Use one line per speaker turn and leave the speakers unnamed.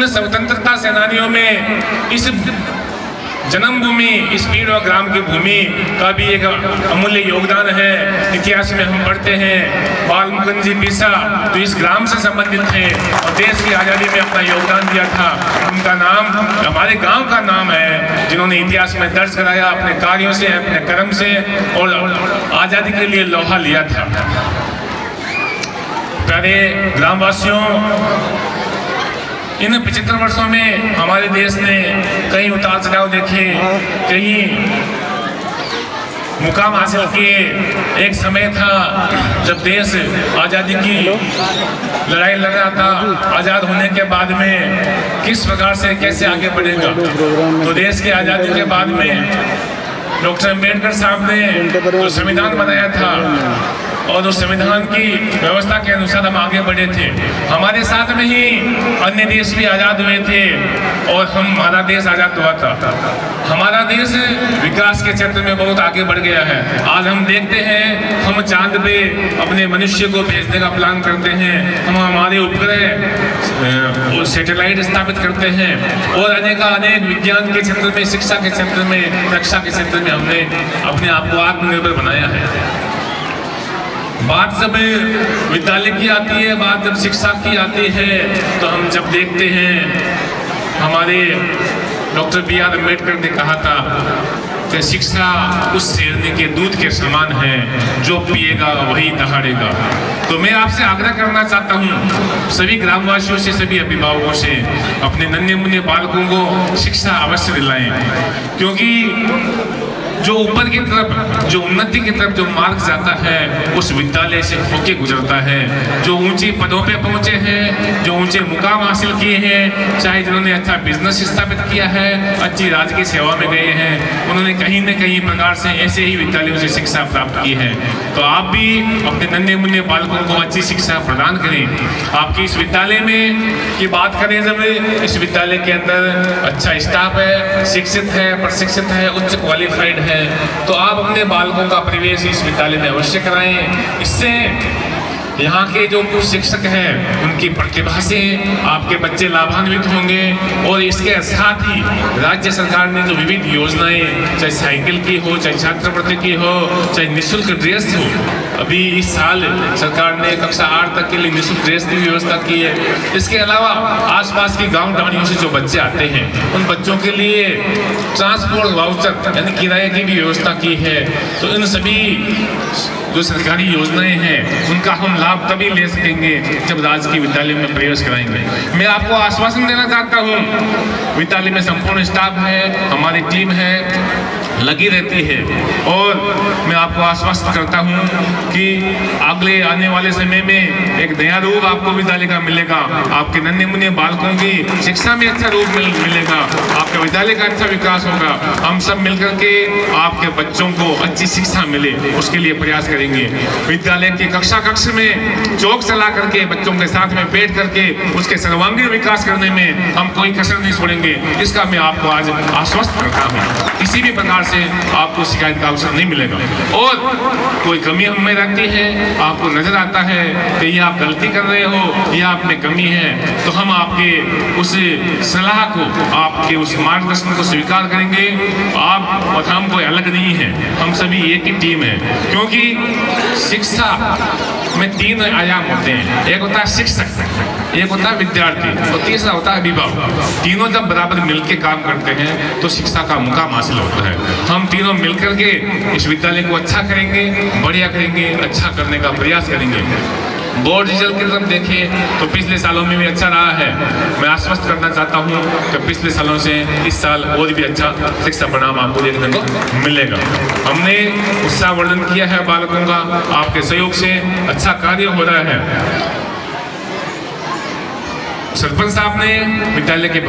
स्वतंत्रता सेनानियों में इस जन्मभूमि, इस पीर और ग्राम की भूमि का भी एक अमूल्य योगदान है। इतिहास में हम पढ़ते हैं बाल मुकुंद जी बिरसा तो इस ग्राम से संबंधित थे और देश की आज़ादी में अपना योगदान दिया था। उनका नाम हमारे गांव का नाम है, जिन्होंने इतिहास में दर्ज कराया अपने कार्यों से, अपने कर्म से और आज़ादी के लिए लोहा लिया था। प्यारे ग्रामवासियों, इन 75 वर्षों में हमारे देश ने कई उतार चढ़ाव देखे, कई मुकाम हासिल किए। एक समय था जब देश आज़ादी की लड़ाई लड़ रहा था। आज़ाद होने के बाद में किस प्रकार से कैसे आगे बढ़ेगा, तो देश की आज़ादी के बाद में डॉक्टर अम्बेडकर साहब ने जो संविधान बनाया था और उस संविधान की व्यवस्था के अनुसार हम आगे बढ़े थे। हमारे साथ में ही अन्य देश भी आज़ाद हुए थे और हमारा देश आज़ाद हुआ था। हमारा देश विकास के क्षेत्र में बहुत आगे बढ़ गया है। आज हम देखते हैं हम चांद पे अपने मनुष्य को भेजने का प्लान करते हैं, हम हमारे उपग्रह सैटेलाइट स्थापित करते हैं और अनेक विज्ञान के क्षेत्र में, शिक्षा के क्षेत्र में, रक्षा के क्षेत्र में हमने अपने आप को आत्मनिर्भर बनाया है। बात जब विद्यालय की आती है, बात जब शिक्षा की आती है, तो हम जब देखते हैं हमारे डॉक्टर B.R. अम्बेडकर ने कहा था कि शिक्षा उस शेरनी के दूध के समान है, जो पिएगा वही दहाड़ेगा। तो मैं आपसे आग्रह करना चाहता हूँ, सभी ग्रामवासियों से, सभी अभिभावकों से, अपने नन्हे मुन्ने बालकों को शिक्षा अवश्य दिलाएं, क्योंकि जो ऊपर की तरफ, जो उन्नति की तरफ जो मार्ग जाता है उस विद्यालय से होके गुजरता है। जो ऊंची पदों पे पहुंचे हैं, जो ऊंचे मुकाम हासिल किए हैं, चाहे जिन्होंने अच्छा बिजनेस स्थापित किया है, अच्छी राजकीय सेवा में गए हैं, उन्होंने कहीं न कहीं प्रकार से ऐसे ही विद्यालयों से शिक्षा प्राप्त की है। तो आप भी अपने नन्हे मुन्ने बालकों को अच्छी शिक्षा प्रदान करें। आपकी इस विद्यालय में की बात करें, जब इस विद्यालय के अंदर अच्छा स्टाफ है, शिक्षित है, प्रशिक्षित है, उच्च क्वालिफाइड है, तो आप अपने बालकों का प्रवेश इस विद्यालय में अवश्य कराएं। इससे यहाँ के जो शिक्षक हैं उनकी प्रतिभा से आपके बच्चे लाभान्वित होंगे और इसके साथ ही राज्य सरकार ने जो विविध योजनाएं, चाहे साइकिल की हो, चाहे छात्रवृत्ति की हो, चाहे निःशुल्क ड्रेस हो, अभी इस साल सरकार ने कक्षा 8 तक के लिए निःशुल्क ड्रेस की व्यवस्था की है। इसके अलावा आसपास की गांव डाणियों से जो बच्चे आते हैं उन बच्चों के लिए ट्रांसपोर्ट वाउचर यानी किराए की भी व्यवस्था की है। तो इन सभी जो सरकारी योजनाएं हैं उनका हम लाभ तभी ले सकेंगे जब राजकीय विद्यालय में प्रवेश कराएंगे। मैं आपको आश्वासन देना चाहता हूँ, विद्यालय में संपूर्ण स्टाफ है, हमारी टीम है, लगी रहती है और मैं आपको आश्वस्त करता हूं कि अगले आने वाले समय में एक नया रूप आपको विद्यालय का मिलेगा। आपके नन्हे मुन्ने बालकों की शिक्षा में अच्छा रूप मिलेगा, आपके विद्यालय का अच्छा विकास होगा। हम सब मिलकर के आपके बच्चों को अच्छी शिक्षा मिले उसके लिए प्रयास करेंगे। विद्यालय की कक्षा कक्ष में चौक चला करके बच्चों के साथ में बैठ करके उसके सर्वांगीण विकास करने में हम कोई कसर नहीं छोड़ेंगे। इसका मैं आपको आज आश्वस्त करता हूँ। किसी भी प्रकार से आपको शिकायत का अवसर नहीं मिलेगा और कोई कमी हमें रहती है, आपको नजर आता है कि ये आप गलती कर रहे हो, ये आप में कमी है, तो हम आपके उस सलाह को, आपके उस मार्गदर्शन को स्वीकार करेंगे। आप और हम कोई अलग नहीं है, हम सभी एक ही टीम है। क्योंकि शिक्षा में 3 आयाम होते हैं, एक होता है शिक्षक, एक होता है विद्यार्थी और तीसरा होता है अभिभावक। तीनों जब बराबर मिलकर काम करते हैं तो शिक्षा का मुकाम हासिल होता है। हम तीनों मिलकर के इस विद्यालय को अच्छा करेंगे, बढ़िया करेंगे, अच्छा करने का प्रयास करेंगे। बोर्ड रिजल्ट की तरफ देखें तो पिछले सालों में भी अच्छा रहा है। मैं आश्वस्त करना चाहता हूं कि पिछले सालों से इस साल और भी अच्छा शिक्षा परिणाम आपको देखने को मिलेगा। हमने उत्साहवर्धन किया है बालकों का, आपके सहयोग से अच्छा कार्य हो रहा है। सरपंच साहब ने विद्यालय के